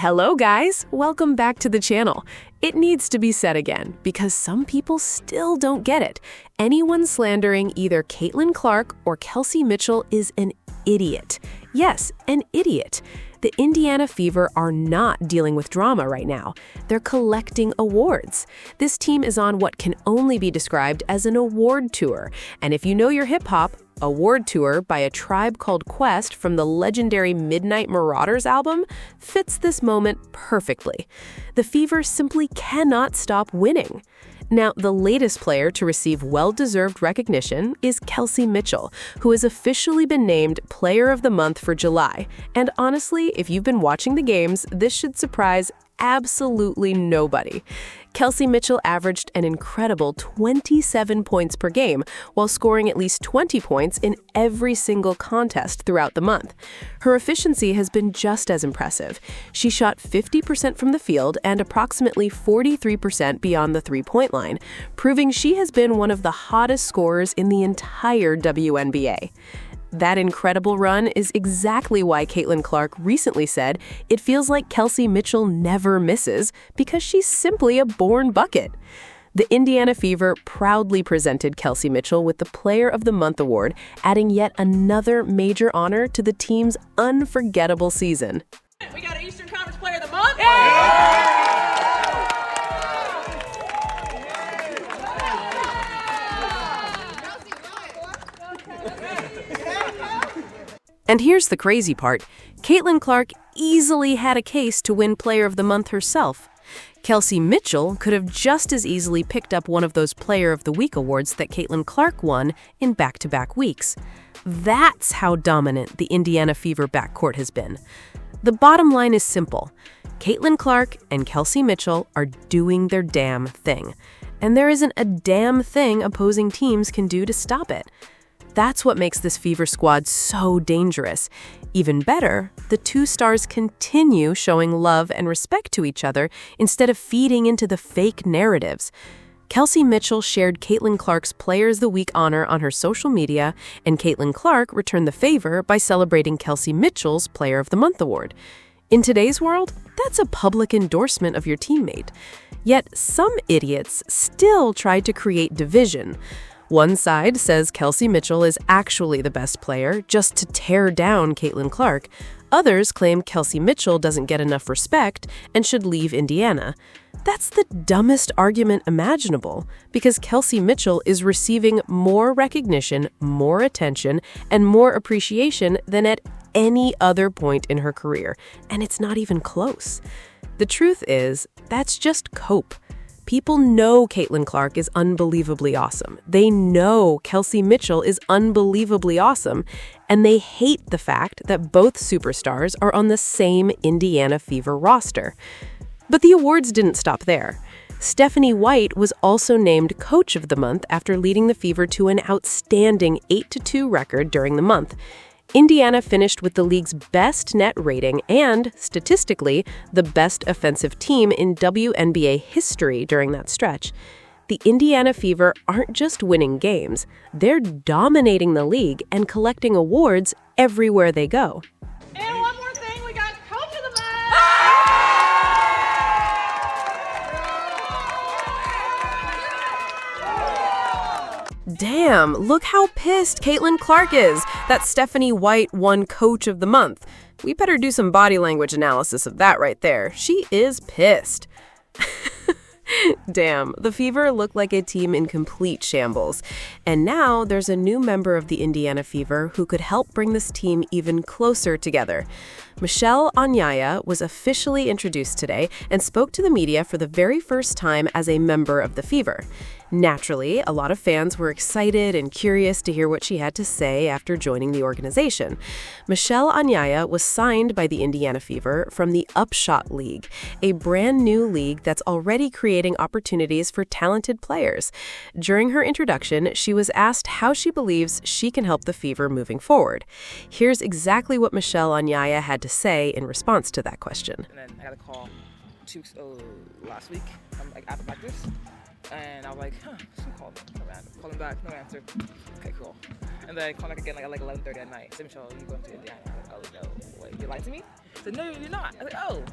Hello guys, welcome back to the channel. It needs to be said again because some people still don't get it. Anyone slandering either Caitlin Clark or Kelsey Mitchell is an idiot. Yes, an idiot. The Indiana Fever are not dealing with drama right now. They're collecting awards. This team is on what can only be described as an award tour. And if you know your hip-hop, Award Tour by A Tribe Called Quest from the legendary Midnight Marauders album fits this moment perfectly. The Fever simply cannot stop winning. Now, the latest player to receive well-deserved recognition is Kelsey Mitchell, who has officially been named Player of the Month for July. And honestly, if you've been watching the games, this should surprise absolutely nobody. Kelsey Mitchell averaged an incredible 27 points per game while scoring at least 20 points in every single contest throughout the month. Her efficiency has been just as impressive. She shot 50% from the field and approximately 43% beyond the three-point line, proving she has been one of the hottest scorers in the entire WNBA. That incredible run is exactly why Caitlin Clark recently said it feels like Kelsey Mitchell never misses because she's simply a born bucket. The Indiana Fever proudly presented Kelsey Mitchell with the Player of the Month award, adding yet another major honor to the team's unforgettable season. We got an Eastern Conference Player of the Month. Yeah! And here's the crazy part. Caitlin Clark easily had a case to win Player of the Month herself. Kelsey Mitchell could have just as easily picked up one of those Player of the Week awards that Caitlin Clark won in back-to-back weeks. That's how dominant the Indiana Fever backcourt has been. The bottom line is simple. Caitlin Clark and Kelsey Mitchell are doing their damn thing. And there isn't a damn thing opposing teams can do to stop it. That's what makes this Fever squad so dangerous. Even better, the two stars continue showing love and respect to each other instead of feeding into the fake narratives. Kelsey Mitchell shared Caitlin Clark's Players of the Week honor on her social media, and Caitlin Clark returned the favor by celebrating Kelsey Mitchell's Player of the Month award. In today's world, that's a public endorsement of your teammate. Yet some idiots still try to create division. One side says Kelsey Mitchell is actually the best player just to tear down Caitlin Clark. Others claim Kelsey Mitchell doesn't get enough respect and should leave Indiana. That's the dumbest argument imaginable because Kelsey Mitchell is receiving more recognition, more attention, and more appreciation than at any other point in her career, and it's not even close. The truth is, that's just cope. People know Caitlin Clark is unbelievably awesome. They know Kelsey Mitchell is unbelievably awesome, and they hate the fact that both superstars are on the same Indiana Fever roster. But the awards didn't stop there. Stephanie White was also named Coach of the Month after leading the Fever to an outstanding 8-2 record during the month. Indiana finished with the league's best net rating and, statistically, the best offensive team in WNBA history during that stretch. The Indiana Fever aren't just winning games, they're dominating the league and collecting awards everywhere they go. And one more thing, we got Coach of the Month! Damn, look how pissed Caitlin Clark is that Stephanie White won Coach of the Month. We better do some body language analysis of that right there. She is pissed. Damn, the Fever look like a team in complete shambles. And now there's a new member of the Indiana Fever who could help bring this team even closer together. Onyiah was officially introduced today and spoke to the media for the very first time as a member of the Fever. Naturally, a lot of fans were excited and curious to hear what she had to say after joining the organization. Onyiah was signed by the Indiana Fever from the Upshot League, a brand new league that's already creating opportunities for talented players. During her introduction, she was asked how she believes she can help the Fever moving forward. Here's exactly what Onyiah had to say in response to that question. And then I got a call 2 weeks last week, after practice. And I was like, who called me? Call him back, no answer. Okay, cool. And then I called back again at 11:30 at night. I said, Michelle, are you going to Indiana? I was like, oh, no. Wait, you lied to me? I said, no, you're not. I was like, oh.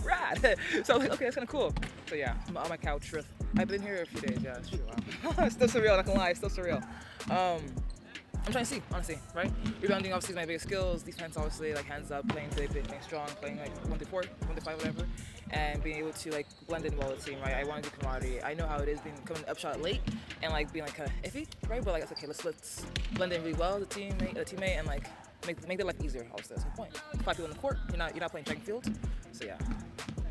rad. So I was like, okay, that's kind of cool. So yeah, I'm on my couch. I've been here a few days. Yeah, it's true. Wow. It's still surreal. Not gonna lie, it's still surreal. I'm trying to see, honestly, right? Rebounding obviously is my biggest skills. Defense obviously, like hands up, playing big, playing strong, playing like 1-4, 1-5, whatever, and being able to like blend in well with the team, right? I want to do camaraderie. I know how it is being coming Upshot late and like being like kind of iffy, right? But like it's okay. Let's blend in really well, the teammate, and like make their life easier. Obviously, that's the point. 5 people on the court. You're not playing track and field. So yeah.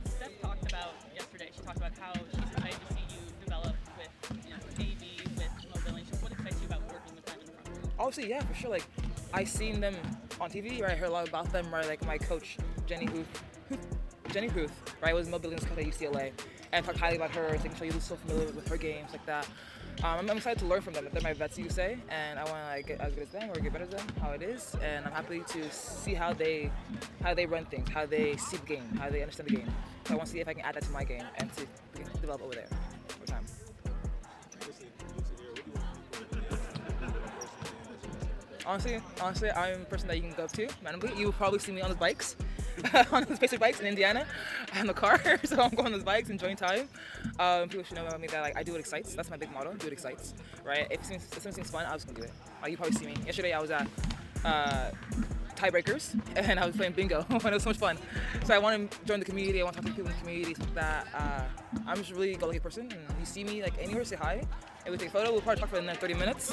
Steph talked about yesterday. She talked about how she's excited to see you develop with AB, with mobility. What excites you about working with them in the front court? Obviously, yeah, for sure. Like, I seen them on TV, right? I heard a lot about them, right? Like my coach, Jenny Huth, right? Was mobility coach at UCLA, and talked highly about her. Thinking she was so familiar with her games, like that. I'm excited to learn from them. They're my vets, you say, and I want to like get as good as them or get better than them, how it is. And I'm happy to see how they run things, how they see the game, how they understand the game. So I want to see if I can add that to my game and see if we can develop over there over time. Honestly, I'm a person that you can go up to randomly. You will probably see me on those bikes, on those Pacer bikes in Indiana. I have a car, so I'm going on those bikes, enjoying time. People should know about me that like I do what excites. That's my big motto. Do what excites, right? If something seems fun, I'm just gonna do it. Like you probably see me. Yesterday I was at tiebreakers and I was playing bingo, and it was so much fun. So I want to join the community. I want to talk to people in the community, stuff like that. I'm just a really go-lucky person, and you see me like anywhere, say hi. And we take a photo. We'll probably talk for the next 30 minutes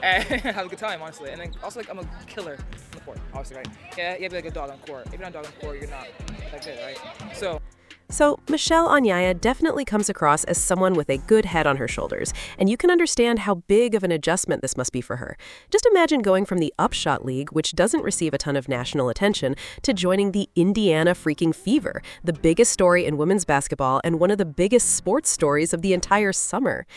and have a good time, honestly. And then also, like, I'm a killer on the court, obviously, right? Yeah, you have to be like a dog on court. If you're not a dog on court, you're not that good, right? So Michelle Onyiah definitely comes across as someone with a good head on her shoulders, and you can understand how big of an adjustment this must be for her. Just imagine going from the Upshot League, which doesn't receive a ton of national attention, to joining the Indiana freaking Fever, the biggest story in women's basketball and one of the biggest sports stories of the entire summer.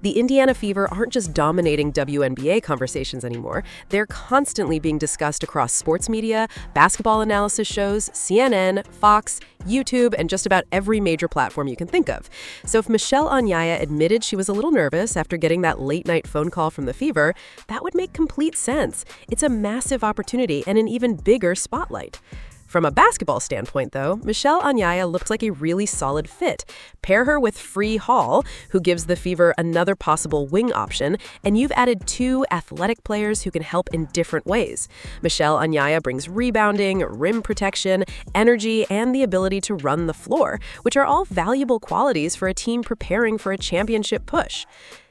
The Indiana Fever aren't just dominating WNBA conversations anymore. They're constantly being discussed across sports media, basketball analysis shows, CNN, Fox, YouTube, and just about every major platform you can think of. So if Michelle Onyiah admitted she was a little nervous after getting that late-night phone call from the Fever, that would make complete sense. It's a massive opportunity and an even bigger spotlight. From a basketball standpoint, though, Michelle Onyiah looks like a really solid fit. Pair her with Free Hall, who gives the Fever another possible wing option, and you've added 2 athletic players who can help in different ways. Michelle Onyiah brings rebounding, rim protection, energy, and the ability to run the floor, which are all valuable qualities for a team preparing for a championship push.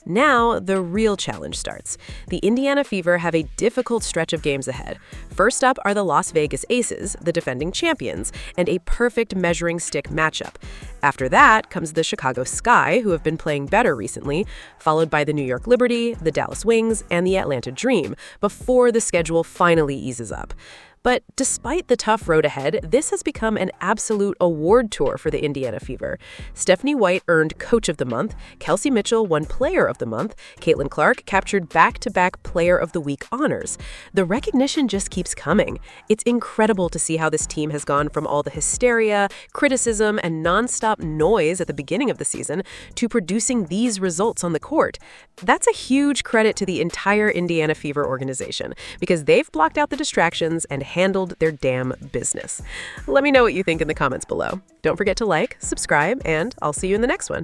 Now, the real challenge starts. The Indiana Fever have a difficult stretch of games ahead. First up are the Las Vegas Aces, the defending champions, and a perfect measuring stick matchup. After that comes the Chicago Sky, who have been playing better recently, followed by the New York Liberty, the Dallas Wings, and the Atlanta Dream, before the schedule finally eases up. But despite the tough road ahead, this has become an absolute award tour for the Indiana Fever. Stephanie White earned Coach of the Month, Kelsey Mitchell won Player of the Month, Caitlin Clark captured back-to-back Player of the Week honors. The recognition just keeps coming. It's incredible to see how this team has gone from all the hysteria, criticism, and nonstop noise at the beginning of the season to producing these results on the court. That's a huge credit to the entire Indiana Fever organization, because they've blocked out the distractions and handled their damn business. Let me know what you think in the comments below. Don't forget to like, subscribe, and I'll see you in the next one.